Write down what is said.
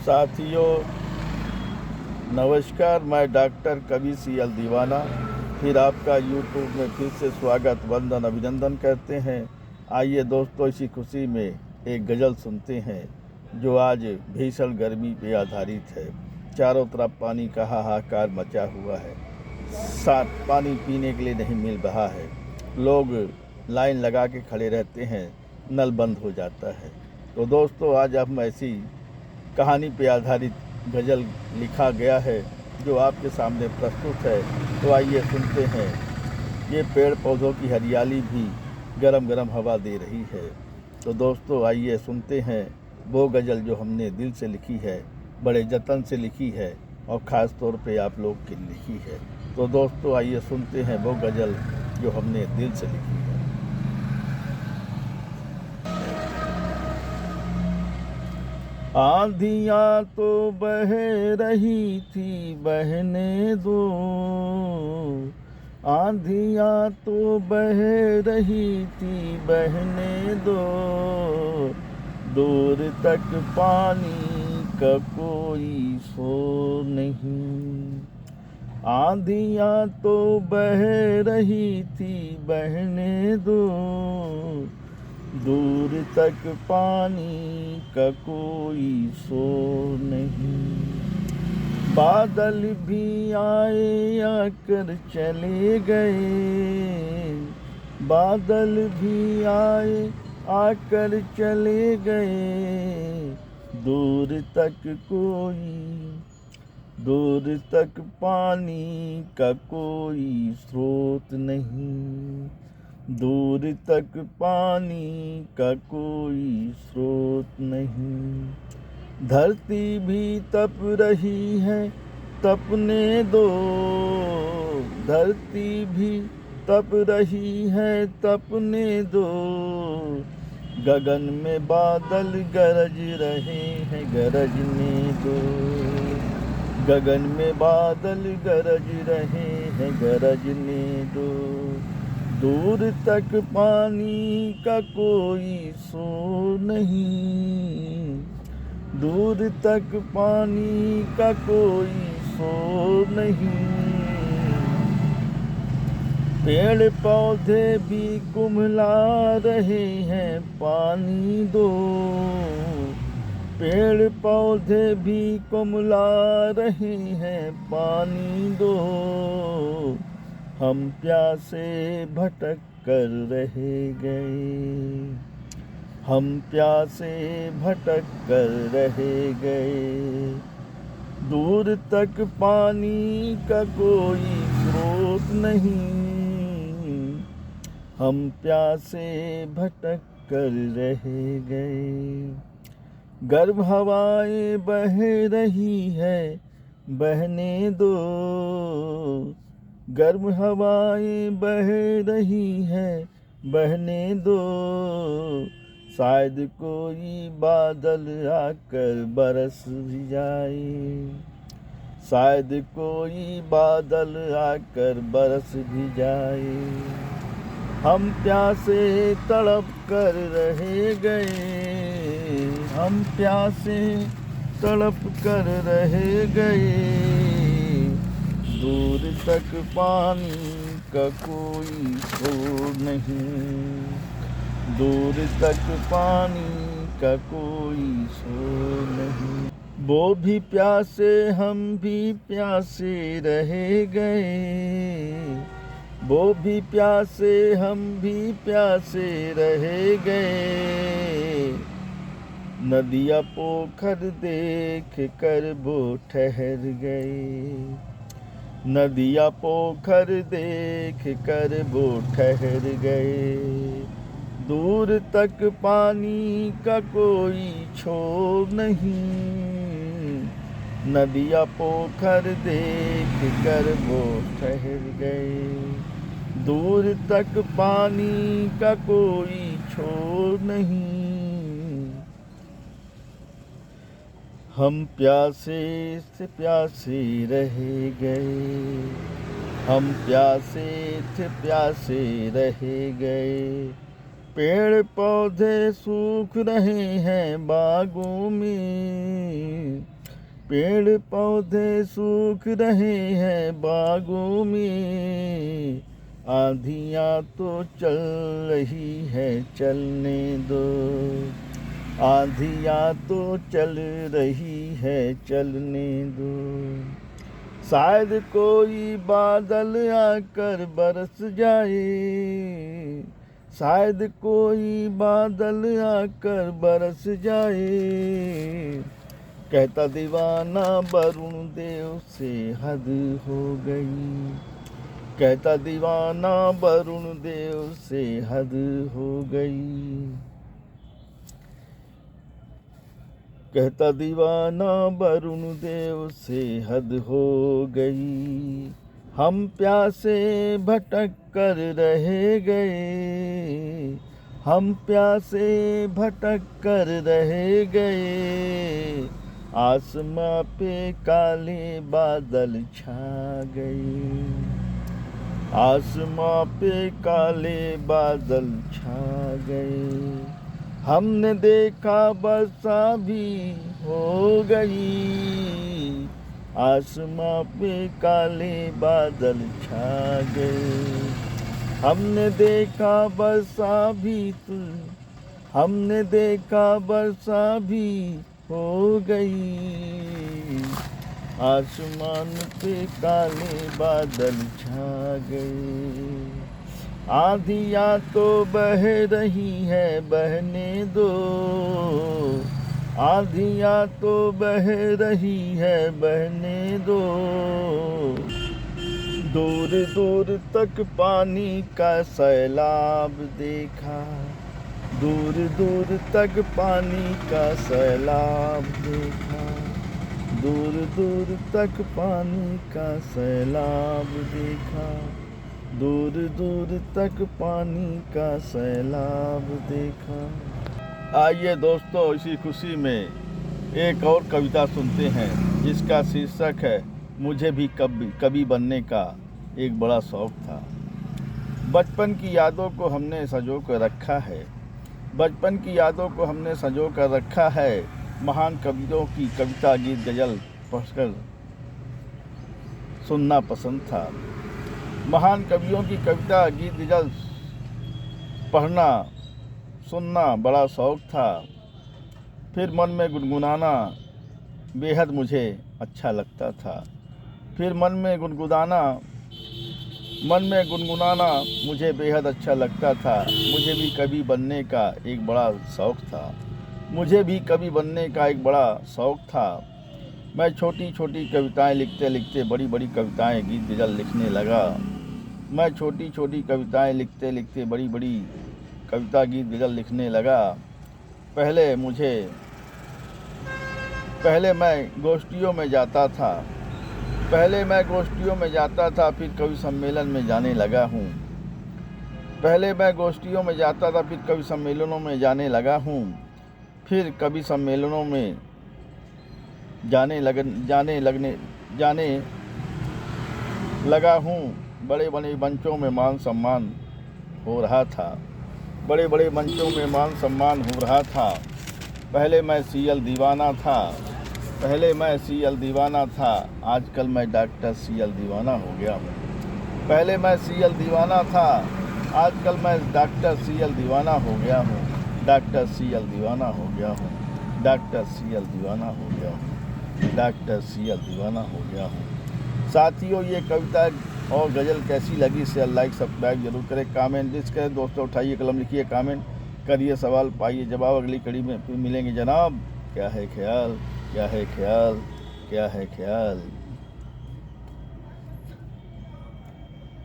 साथियों नमस्कार, मैं डॉक्टर कवि सीएल दीवाना फिर आपका यूट्यूब में फिर से स्वागत वंदन अभिनंदन करते हैं। आइए दोस्तों, इसी खुशी में एक गज़ल सुनते हैं जो आज भीषण गर्मी पे आधारित है। चारों तरफ पानी का हाहाकार मचा हुआ है, साथ पानी पीने के लिए नहीं मिल रहा है। लोग लाइन लगा के खड़े रहते हैं, नल बंद हो जाता है। तो दोस्तों, आज हम ऐसी कहानी पे आधारित गज़ल लिखा गया है जो आपके सामने प्रस्तुत है। तो आइए सुनते हैं। ये पेड़ पौधों की हरियाली भी गरम गरम हवा दे रही है। तो दोस्तों आइए सुनते हैं वो गज़ल जो हमने दिल से लिखी है, बड़े जतन से लिखी है और ख़ास तौर पे आप लोग के लिए लिखी है। तो दोस्तों आइए सुनते हैं वो गज़ल जो हमने दिल से लिखी है। आंधियाँ तो बह रही थी बहने दो, आंधियाँ तो बह रही थी बहने दो, दूर तक पानी का कोई शोर नहीं। आंधियाँ तो बह रही थी बहने दो, दूर तक पानी का कोई शोर नहीं। बादल भी आए आकर चले गए, बादल भी आए आकर चले गए, दूर तक पानी का कोई स्रोत नहीं। दूर तक पानी का कोई स्रोत नहीं। धरती भी तप रही है तपने दो, धरती भी तप रही है तपने दो, गगन में बादल गरज रहे हैं गरजने दो, गगन में बादल गरज रहे हैं गरजने दो, दूर तक पानी का कोई शोर नहीं। दूर तक पानी का कोई शोर नहीं। पेड़ पौधे भी कुम्हला रहे हैं पानी दो, पेड़ पौधे भी कुम्हला रहे हैं पानी दो, हम प्यासे भटक कर रह गए, हम प्यासे भटक कर रह गए, दूर तक पानी का कोई स्रोत नहीं, हम प्यासे भटक कर रह गए। गर्म हवाएं बह रही है बहने दो, गर्म हवाएं बह रही है बहने दो, शायद कोई बादल आकर बरस भी जाए, शायद कोई बादल आकर बरस भी जाए, हम प्यासे तड़प कर रह गए, हम प्यासे तड़प कर रह गए, दूर तक पानी का कोई शोर नहीं, दूर तक पानी का कोई शोर नहीं। वो भी प्यासे हम भी प्यासे रह गए, वो भी प्यासे हम भी प्यासे रह गए, नदिया पोखर देख कर वो ठहर गए, नदिया पोखर देख कर वो ठहर गए, दूर तक पानी का कोई छोर नहीं, नदिया पोखर देख कर वो ठहर गए, दूर तक पानी का कोई छोर नहीं, हम प्यासे से प्यासे रह गए, हम प्यासे थे प्यासे रह गए, पेड़ पौधे सूख रहे हैं बागों में, पेड़ पौधे सूख रहे हैं बागों में, आंधियाँ तो चल रही है चलने दो, आंधियाँ तो चल रही है चलने दो। शायद कोई बादल आकर बरस जाए, शायद कोई बादल आकर बरस जाए। कहता दीवाना वरुण देव से हद हो गई, कहता दीवाना वरुण देव से हद हो गई, कहता दीवाना वरुण देव से हद हो गई। हम प्यासे भटक कर रह गए, हम प्यासे भटक कर रह गए, आसमां पे काले बादल छा गए, आसमां पे काले बादल छा गए। हमने देखा वर्षा भी हो गई, आसमां पे काले बादल छा गए। हमने देखा वर्षा भी हमने देखा वर्षा भी हो गई, आसमान पे काले बादल छा गए। आंधियाँ तो बह रही है बहने दो, आंधियाँ तो बह रही है बहने दो। दूर दूर तक पानी का सैलाब देखा, दूर दूर तक पानी का सैलाब देखा, दूर दूर तक पानी का सैलाब देखा, दूर दूर तक पानी का सैलाब देखा। आइए दोस्तों, इसी खुशी में एक और कविता सुनते हैं जिसका शीर्षक है मुझे भी कवि बनने का एक बड़ा शौक था। बचपन की यादों को हमने संजो कर रखा है, बचपन की यादों को हमने संजो कर रखा है। महान कवियों की कविता गीत गज़ल पढ़कर सुनना पसंद था, महान कवियों की कविता गीत गज़ल पढ़ना सुनना बड़ा शौक था। फिर मन में गुनगुनाना बेहद मुझे अच्छा लगता था, फिर मन में गुनगुनाना मुझे बेहद अच्छा लगता था। मुझे भी कवि बनने का एक बड़ा शौक था, मुझे भी कवि बनने का एक बड़ा शौक था। मैं छोटी छोटी कविताएं लिखते लिखते बड़ी बड़ी कविताएं गीत गज़ल लिखने लगा। मैं छोटी छोटी कविताएं लिखते लिखते बड़ी बड़ी कविता गीत गज़ल लिखने लगा। पहले मैं गोष्ठियों में जाता था, फिर कवि सम्मेलन में जाने लगा हूँ। पहले मैं गोष्ठियों में जाता था, फिर कवि सम्मेलनों में जाने लगा हूँ, फिर कवि सम्मेलनों में जाने लगा हूँ। बड़े बड़े मंचों में मान सम्मान हो रहा था, बड़े बड़े मंचों में मान सम्मान हो रहा था। पहले मैं सीएल दीवाना था, आजकल मैं डॉक्टर सीएल दीवाना हो गया हूँ। पहले मैं सीएल दीवाना था, आजकल मैं डॉक्टर सीएल दीवाना हो गया हूँ, डॉक्टर सीएल दीवाना हो गया हूँ, डॉक्टर सीएल दीवाना हो गया हूँ, डॉक्टर सीएल दीवाना हो गया हूँ। साथियों, ये कविता और गज़ल कैसी लगी शेयर लाइक सब्सक्राइब जरूर करें, कमेंट डिस्क करें। दोस्तों उठाइए कलम, लिखिए कमेंट करिए, सवाल पाइए जवाब। अगली कड़ी में फिर मिलेंगे जनाब। क्या है ख्याल, क्या है ख्याल, क्या है ख्याल।